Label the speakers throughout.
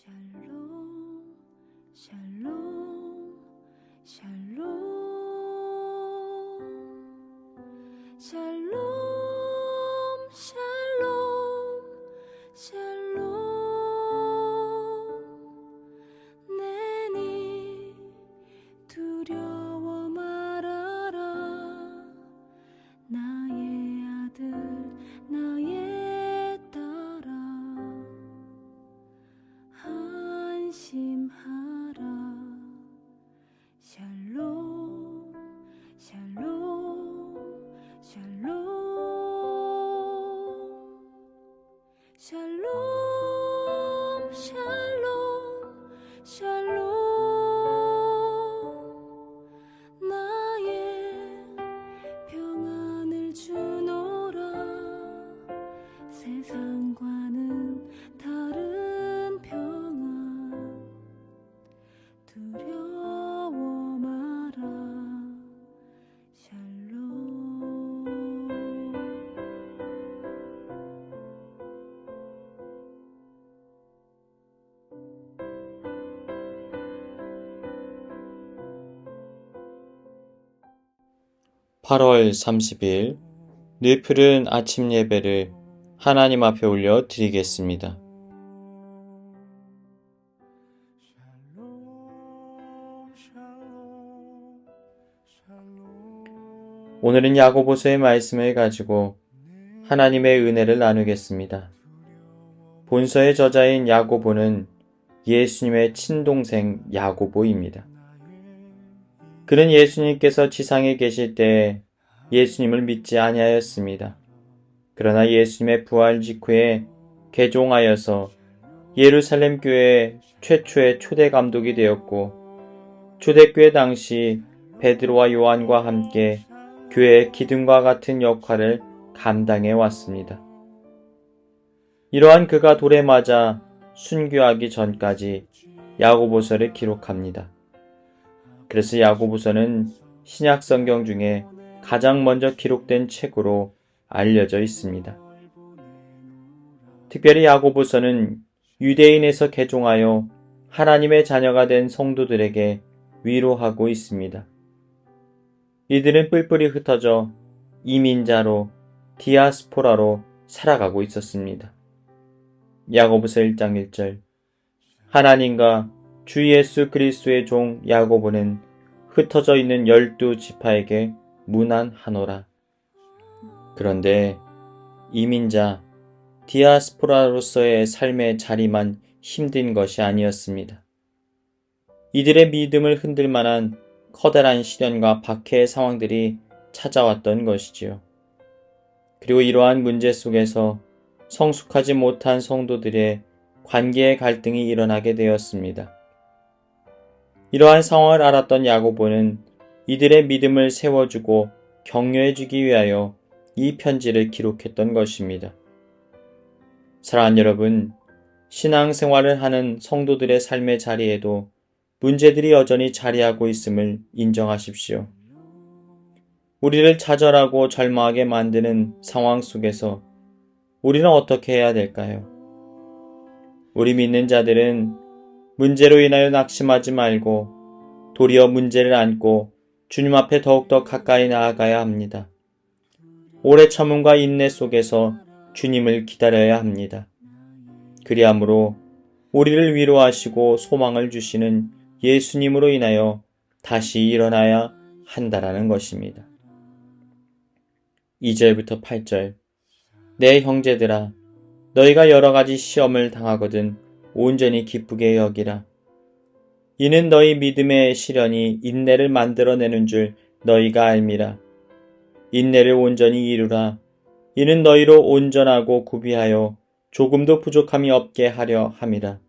Speaker 1: 샬롬, 샬롬, 샬롬, 샬롬, 샬롬, 샬롬. 내니 두려워 말아라. 나의 아들, 나의 딸아, 안심하라. 샬롬, 샬롬, 샬롬, 샬롬, 샬롬, 샬롬. 나의 평안을 주노라. 세상과는 다른 평안, 두려워 마라. 샬롬.
Speaker 2: 8월 30일 늘 푸른 아침 예배를 하나님 앞에 올려 드리겠습니다. 오늘은 야고보서의 말씀을 가지고 하나님의 은혜를 나누겠습니다. 본서의 저자인 야고보는 예수님의 친동생 야고보입니다. 그는 예수님께서 지상에 계실 때 예수님을 믿지 아니하였습니다. 그러나 예수님의 부활 직후에 개종하여서 예루살렘 교회의 최초의 초대 감독이 되었고, 초대교회 당시 베드로와 요한과 함께 교회의 기둥과 같은 역할을 감당해 왔습니다. 이러한 그가 돌에 맞아 순교하기 전까지 야고보서를 기록합니다. 그래서 야고보서는 신약 성경 중에 가장 먼저 기록된 책으로 알려져 있습니다. 특별히 야고보서는 유대인에서 개종하여 하나님의 자녀가 된 성도들에게 위로하고 있습니다. 이들은 뿔뿔이 흩어져 이민자로, 디아스포라로 살아가고 있었습니다. 야고보서 1장 1절, 하나님과 주 예수 그리스도의 종 야고보는 흩어져 있는 12지파에게 문안하노라. 그런데 이민자, 디아스포라로서의 삶의 자리만 힘든 것이 아니었습니다. 이들의 믿음을 흔들 만한 커다란 시련과 박해의 상황들이 찾아왔던 것이지요. 그리고 이러한 문제 속에서 성숙하지 못한 성도들의 관계의 갈등이 일어나게 되었습니다. 이러한 상황을 알았던 야고보는 이들의 믿음을 세워주고 격려해주기 위하여 이 편지를 기록했던 것입니다. 사랑하는 여러분, 신앙생활을 하는 성도들의 삶의 자리에도 문제들이 여전히 자리하고 있음을 인정하십시오. 우리를 좌절하고 절망하게 만드는 상황 속에서 우리는 어떻게 해야 될까요? 우리 믿는 자들은 문제로 인하여 낙심하지 말고 도리어 문제를 안고 주님 앞에 더욱더 가까이 나아가야 합니다. 오래 참음과 인내 속에서 주님을 기다려야 합니다. 그리함으로 우리를 위로하시고 소망을 주시는 예수님으로 인하여 다시 일어나야 한다라는 것입니다. 2절부터 8절, 내 형제들아, 너희가 여러 가지 시험을 당하거든 온전히 기쁘게 여기라. 이는 너희 믿음의 시련이 인내를 만들어내는 줄 너희가 알미라. 인내를 온전히 이루라. 이는 너희로 온전하고 구비하여 조금도 부족함이 없게 하려 함이라.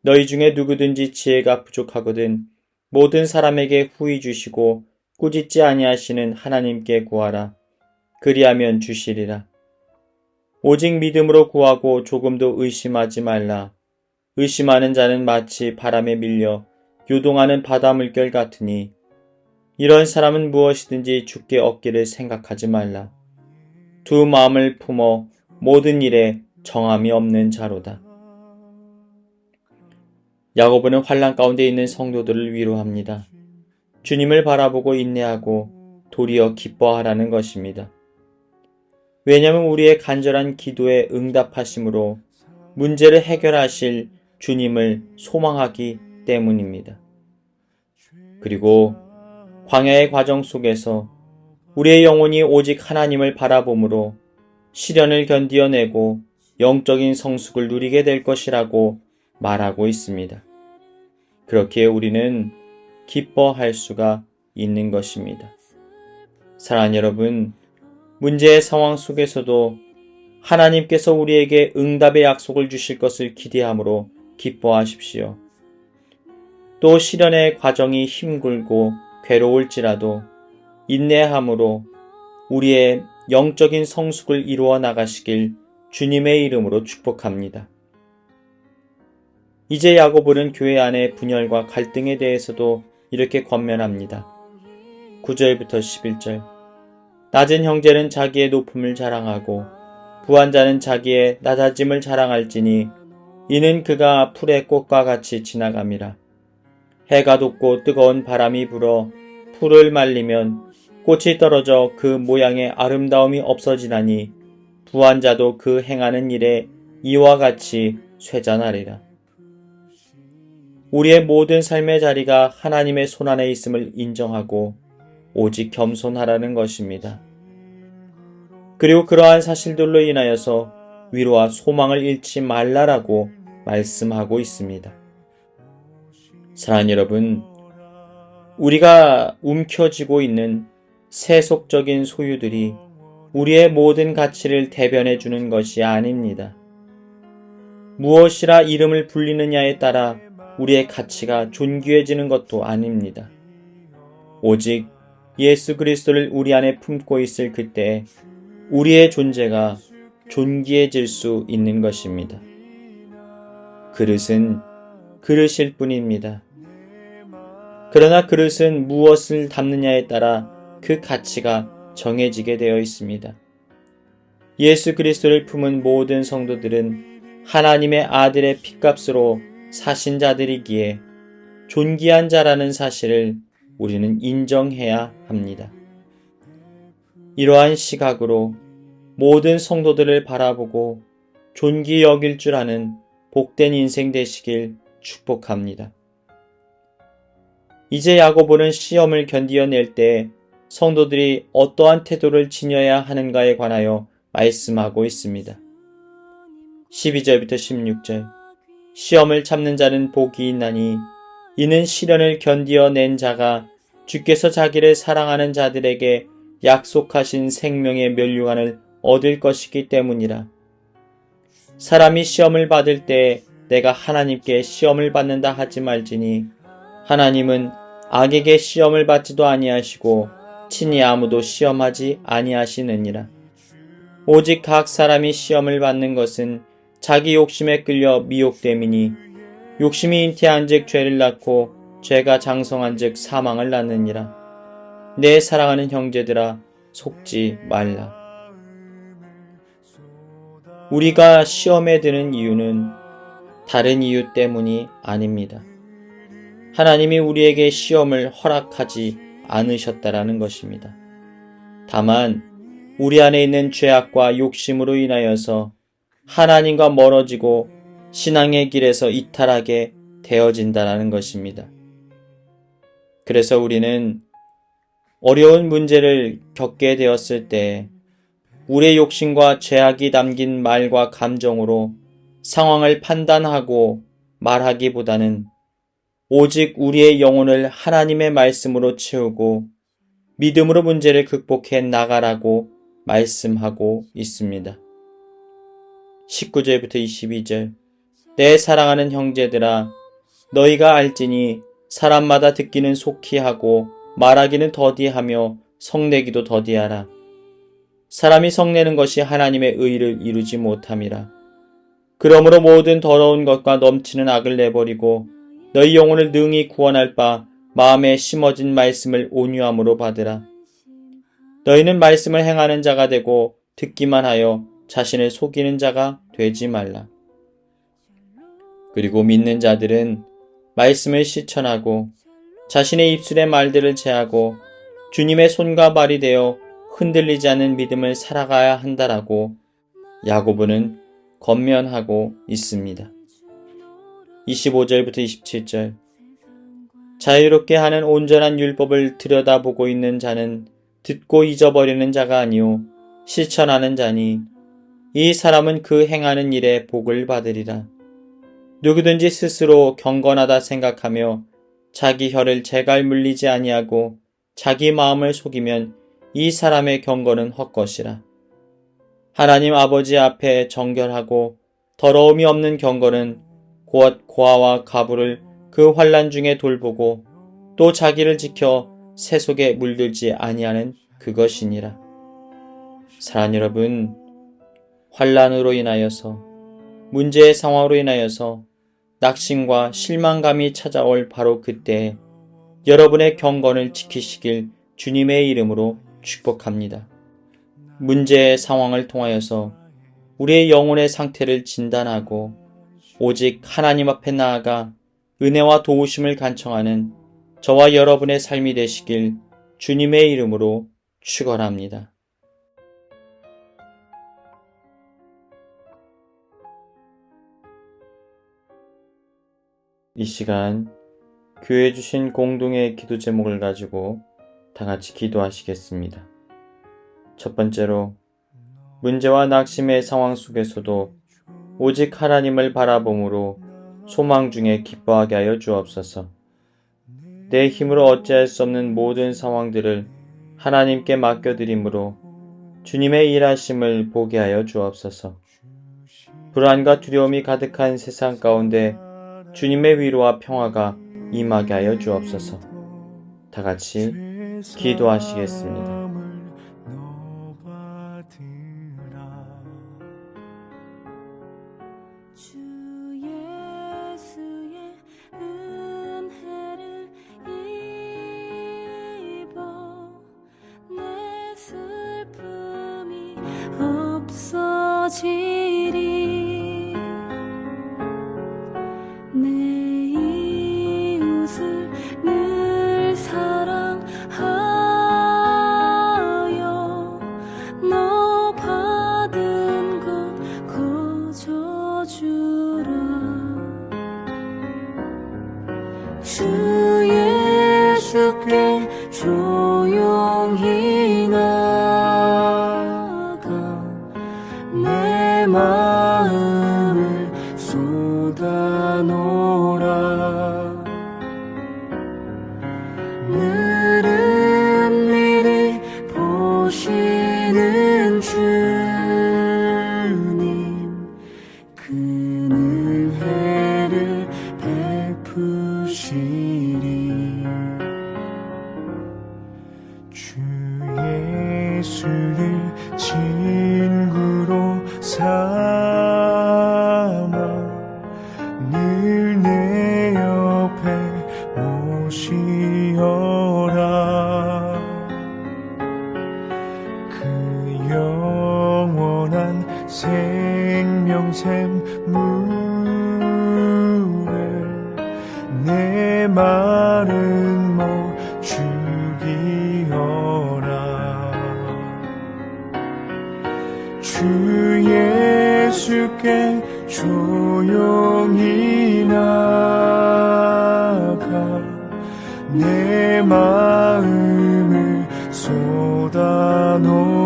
Speaker 2: 너희 중에 누구든지 지혜가 부족하거든 모든 사람에게 후히 주시고 꾸짖지 아니하시는 하나님께 구하라. 그리하면 주시리라. 오직 믿음으로 구하고 조금도 의심하지 말라. 의심하는 자는 마치 바람에 밀려 요동하는 바다 물결 같으니 이런 사람은 무엇이든지 주께 얻기를 생각하지 말라. 두 마음을 품어 모든 일에 정함이 없는 자로다. 야고보는 환난 가운데 있는 성도들을 위로합니다. 주님을 바라보고 인내하고 도리어 기뻐하라는 것입니다. 왜냐하면 우리의 간절한 기도에 응답하심으로 문제를 해결하실 주님을 소망하기 때문입니다. 그리고 광야의 과정 속에서 우리의 영혼이 오직 하나님을 바라봄으로 시련을 견디어내고 영적인 성숙을 누리게 될 것이라고 말하고 있습니다. 그렇기에 우리는 기뻐할 수가 있는 것입니다. 사랑하는 여러분, 문제의 상황 속에서도 하나님께서 우리에게 응답의 약속을 주실 것을 기대함으로 기뻐하십시오. 또 시련의 과정이 힘들고 괴로울지라도 인내함으로 우리의 영적인 성숙을 이루어 나가시길 주님의 이름으로 축복합니다. 이제 야고보는 교회 안의 분열과 갈등에 대해서도 이렇게 권면합니다. 9절부터 11절. 낮은 형제는 자기의 높음을 자랑하고 부한 자는 자기의 낮아짐을 자랑할지니 이는 그가 풀의 꽃과 같이 지나감이라. 해가 돋고 뜨거운 바람이 불어 풀을 말리면 꽃이 떨어져 그 모양의 아름다움이 없어지나니 부한 자도 그 행하는 일에 이와 같이 쇠잔하리라. 우리의 모든 삶의 자리가 하나님의 손안에 있음을 인정하고 오직 겸손하라는 것입니다. 그리고 그러한 사실들로 인하여서 위로와 소망을 잃지 말라라고 말씀하고 있습니다. 사랑하는 여러분, 우리가 움켜쥐고 있는 세속적인 소유들이 우리의 모든 가치를 대변해 주는 것이 아닙니다. 무엇이라 이름을 불리느냐에 따라 우리의 가치가 존귀해지는 것도 아닙니다. 오직 예수 그리스도를 우리 안에 품고 있을 그때 우리의 존재가 존귀해질 수 있는 것입니다. 그릇은 그릇일 뿐입니다. 그러나 그릇은 무엇을 담느냐에 따라 그 가치가 정해지게 되어 있습니다. 예수 그리스도를 품은 모든 성도들은 하나님의 아들의 핏값으로 사신 자들이기에 존귀한 자라는 사실을 우리는 인정해야 합니다. 이러한 시각으로 모든 성도들을 바라보고 존귀 여길 줄 아는 복된 인생 되시길 축복합니다. 이제 야고보는 시험을 견디어낼 때 성도들이 어떠한 태도를 지녀야 하는가에 관하여 말씀하고 있습니다. 12절부터 16절. 시험을 참는 자는 복이 있나니 이는 시련을 견디어낸 자가 주께서 자기를 사랑하는 자들에게 약속하신 생명의 면류관을 얻을 것이기 때문이라. 사람이 시험을 받을 때 내가 하나님께 시험을 받는다 하지 말지니 하나님은 악에게 시험을 받지도 아니하시고 친히 아무도 시험하지 아니하시느니라. 오직 각 사람이 시험을 받는 것은 자기 욕심에 끌려 미혹됨이니 욕심이 잉태한즉 죄를 낳고 죄가 장성한즉 사망을 낳느니라. 내 사랑하는 형제들아 속지 말라. 우리가 시험에 드는 이유는 다른 이유 때문이 아닙니다. 하나님이 우리에게 시험을 허락하지 않으셨다라는 것입니다. 다만 우리 안에 있는 죄악과 욕심으로 인하여서 하나님과 멀어지고 신앙의 길에서 이탈하게 되어진다라는 것입니다. 그래서 우리는 어려운 문제를 겪게 되었을 때 우리의 욕심과 죄악이 담긴 말과 감정으로 상황을 판단하고 말하기보다는 오직 우리의 영혼을 하나님의 말씀으로 채우고 믿음으로 문제를 극복해 나가라고 말씀하고 있습니다. 19절부터 22절. 내 사랑하는 형제들아 너희가 알지니 사람마다 듣기는 속히 하고 말하기는 더디하며 성내기도 더디하라. 사람이 성내는 것이 하나님의 의를 이루지 못함이라. 그러므로 모든 더러운 것과 넘치는 악을 내버리고 너희 영혼을 능히 구원할 바 마음에 심어진 말씀을 온유함으로 받으라. 너희는 말씀을 행하는 자가 되고 듣기만 하여 자신을 속이는 자가 되지 말라. 그리고 믿는 자들은 말씀을 실천하고 자신의 입술의 말들을 제하고 주님의 손과 발이 되어 흔들리지 않는 믿음을 살아가야 한다라고 야고보는 권면하고 있습니다. 25절부터 27절 자유롭게 하는 온전한 율법을 들여다보고 있는 자는 듣고 잊어버리는 자가 아니요 실천하는 자니 이 사람은 그 행하는 일에 복을 받으리라. 누구든지 스스로 경건하다 생각하며 자기 혀를 제갈 물리지 아니하고 자기 마음을 속이면 이 사람의 경건은 헛것이라. 하나님 아버지 앞에 정결하고 더러움이 없는 경건은 곧 고아와 가부를 그 환난 중에 돌보고 또 자기를 지켜 새 속에 물들지 아니하는 그것이니라. 사랑하는 여러분, 환난으로 인하여서 문제의 상황으로 인하여서 낙심과 실망감이 찾아올 바로 그때 여러분의 경건을 지키시길 주님의 이름으로 축복합니다. 문제의 상황을 통하여서 우리의 영혼의 상태를 진단하고 오직 하나님 앞에 나아가 은혜와 도우심을 간청하는 저와 여러분의 삶이 되시길 주님의 이름으로 축원합니다. 이 시간 교회 주신 공동의 기도 제목을 가지고 다 같이 기도하시겠습니다. 첫 번째로 문제와 낙심의 상황 속에서도 오직 하나님을 바라봄으로 소망 중에 기뻐하게 하여 주옵소서. 내 힘으로 어찌할 수 없는 모든 상황들을 하나님께 맡겨드림으로 주님의 일하심을 보게 하여 주옵소서. 불안과 두려움이 가득한 세상 가운데 주님의 위로와 평화가 임하게 하여 주옵소서. 다 같이 기도하시겠습니다.
Speaker 1: 주 예수의 은혜를 입어 내 슬픔이 없어지리 내 이웃을 늘 사랑하여 너 받은 것 거저주라 주 예수께 조용히 나가 내 마음을 쏟아놓으라 늘은 미리 보시는 주님 그 은혜를 베푸시리 주 예수를 친구로 삼아 늘 내 옆에 모시어라 그 영원한 생명샘 물에 내 마른 목 죽이어라 주 예수께 조용히 나가 내 마음을 쏟아놓으라